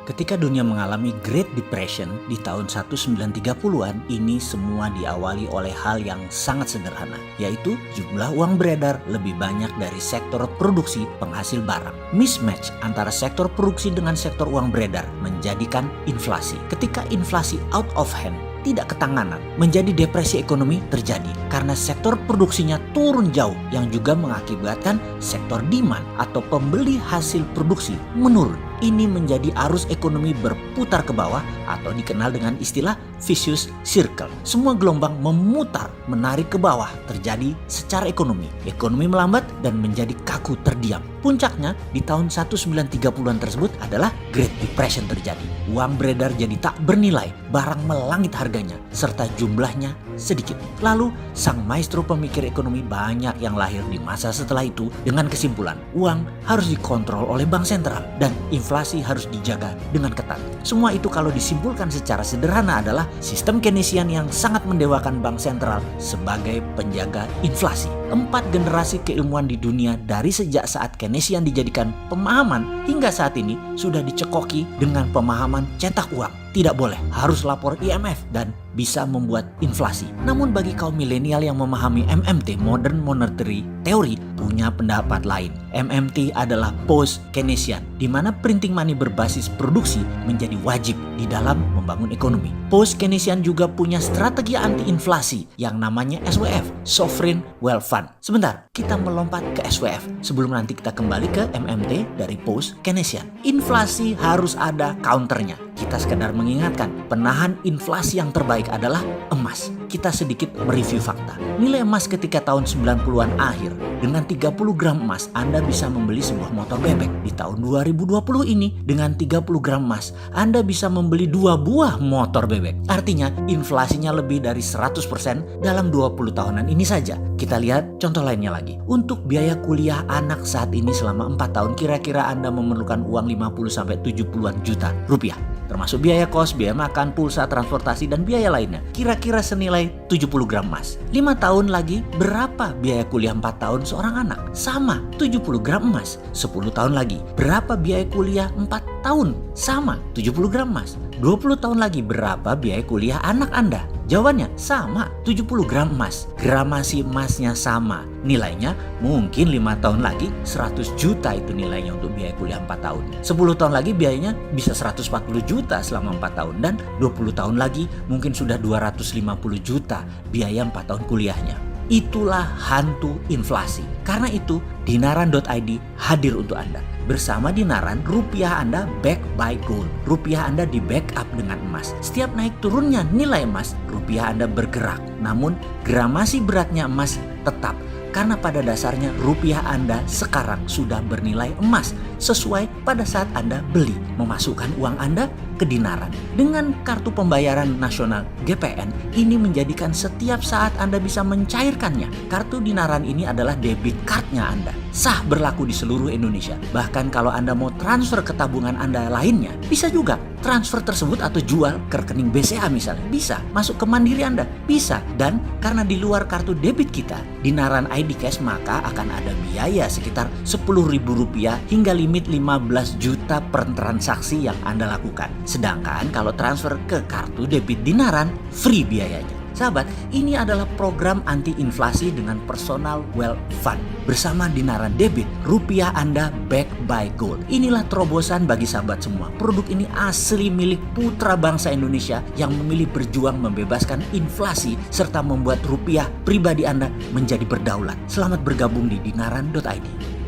Ketika dunia mengalami Great Depression di tahun 1930-an, ini semua diawali oleh hal yang sangat sederhana, yaitu jumlah uang beredar lebih banyak dari sektor produksi penghasil barang. Mismatch antara sektor produksi dengan sektor uang beredar menjadikan inflasi. Ketika inflasi out of hand, tidak ketanganan, menjadi depresi ekonomi terjadi karena sektor produksinya turun jauh yang juga mengakibatkan sektor demand atau pembeli hasil produksi menurun. Ini menjadi arus ekonomi berputar ke bawah atau dikenal dengan istilah vicious circle. Semua gelombang memutar, menarik ke bawah terjadi secara ekonomi. Ekonomi melambat dan menjadi kaku terdiam. Puncaknya di tahun 1930-an tersebut adalah Great Depression terjadi. Uang beredar jadi tak bernilai, barang melangit harganya, serta jumlahnya sedikit. Lalu sang maestro pemikir ekonomi banyak yang lahir di masa setelah itu dengan kesimpulan uang harus dikontrol oleh bank sentral dan inflasi harus dijaga dengan ketat. Semua itu kalau disimpulkan secara sederhana adalah sistem Keynesian yang sangat mendewakan bank sentral sebagai penjaga inflasi. 4 generasi keilmuan di dunia dari sejak saat Keynesian dijadikan pemahaman hingga saat ini sudah dicekoki dengan pemahaman cetak uang. Tidak boleh, harus lapor IMF dan bisa membuat inflasi. Namun bagi kaum milenial yang memahami MMT, Modern Monetary Theory, punya pendapat lain. MMT adalah post-Keynesian, di mana printing money berbasis produksi menjadi wajib di dalam membangun ekonomi. Post-Keynesian juga punya strategi anti-inflasi yang namanya SWF, Sovereign Wealth Fund. Sebentar, kita melompat ke SWF sebelum nanti kita kembali ke MMT dari post-Keynesian. Inflasi harus ada counternya. Kita sekedar mengingatkan, penahan inflasi yang terbaik adalah emas. Kita sedikit mereview fakta. Nilai emas ketika tahun 90-an akhir, dengan 30 gram emas Anda bisa membeli sebuah motor bebek. Di tahun 2020 ini, dengan 30 gram emas Anda bisa membeli 2 buah motor bebek. Artinya inflasinya lebih dari 100% dalam 20 tahunan ini saja. Kita lihat contoh lainnya lagi. Untuk biaya kuliah anak saat ini selama 4 tahun, kira-kira Anda memerlukan uang 50-70-an juta rupiah. Termasuk biaya kos, biaya makan, pulsa, transportasi, dan biaya lainnya. Kira-kira senilai 70 gram emas. 5 tahun lagi, berapa biaya kuliah 4 tahun seorang anak? Sama, 70 gram emas. 10 tahun lagi, berapa biaya kuliah 4 tahun? Sama, 70 gram emas. 20 tahun lagi, berapa biaya kuliah anak Anda? Jawabannya sama, 70 gram emas. Gramasi emasnya sama. Nilainya mungkin 5 tahun lagi 100 juta itu nilainya untuk biaya kuliah 4 tahun. 10 tahun lagi biayanya bisa 140 juta selama 4 tahun. Dan 20 tahun lagi mungkin sudah 250 juta biaya 4 tahun kuliahnya. Itulah hantu inflasi. Karena itu Dinaran.id hadir untuk Anda. Bersama Dinaran, rupiah Anda back by gold. Rupiah Anda di backup dengan emas. Setiap naik turunnya nilai emas, rupiah Anda bergerak. Namun gramasi beratnya emas tetap. Karena pada dasarnya rupiah Anda sekarang sudah bernilai emas sesuai pada saat Anda beli, memasukkan uang Anda ke Dinaran. Dengan kartu pembayaran nasional GPN, ini menjadikan setiap saat Anda bisa mencairkannya. Kartu Dinaran ini adalah debit cardnya Anda. Sah berlaku di seluruh Indonesia. Bahkan kalau Anda mau transfer ke tabungan Anda lainnya, bisa juga. Transfer tersebut atau jual ke rekening BCA misalnya, bisa. Masuk ke Mandiri Anda, bisa. Dan karena di luar kartu debit kita, Dinaran ID Cash, maka akan ada biaya sekitar Rp10.000 hingga limit 15 juta per transaksi yang Anda lakukan. Sedangkan kalau transfer ke kartu debit Dinaran, free biayanya. Sahabat, ini adalah program anti-inflasi dengan Personal Wealth Fund. Bersama Dinaran Debit, rupiah Anda back by gold. Inilah terobosan bagi sahabat semua. Produk ini asli milik putra bangsa Indonesia yang memilih berjuang membebaskan inflasi serta membuat rupiah pribadi Anda menjadi berdaulat. Selamat bergabung di Dinaran.id.